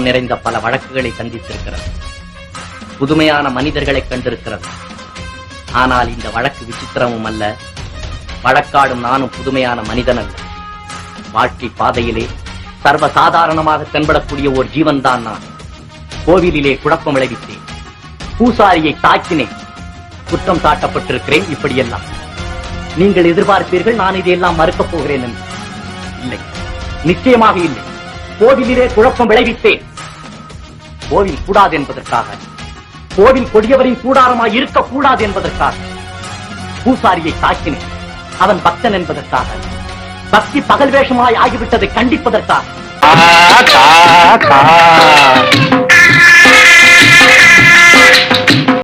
விசித்திரம் நிறைந்த பல வழக்குகளை சந்தித்திருக்கிறது. புதுமையான மனிதர்களை கண்டிருக்கிறது. ஆனால் இந்த வழக்கு விசித்திரமும் அல்ல, வழக்காடும் நானும் புதுமையான மனிதன் அல்ல. வாழ்க்கை பாதையிலே சர்வசாதாரணமாக தென்படக்கூடிய ஒரு ஜீவன் தான் நான். கோவிலிலே குழப்பம் விளைவித்தேன், பூசாரியை தாக்கினேன், குற்றம் சாட்டப்பட்டிருக்கிறேன். இப்படியெல்லாம் நீங்கள் எதிர்பார்ப்பீர்கள் நான் இதையெல்லாம் மறுக்கப் போகிறேன் என்று. இல்லை, நிச்சயமாக இல்லை. கோவிலிலே குழப்பம் விளைவித்தேன். கோவில் கூடாது என்பதற்காக, கோவில் கொடியவரின் கூடாரமாய் இருக்கக்கூடாது என்பதற்காக பூசாரியை தாக்கினேன். அவன் பக்தன் என்பதற்காக, பக்தி பகல் வேஷமாய் ஆகிவிட்டதை கண்டிப்பதற்காக.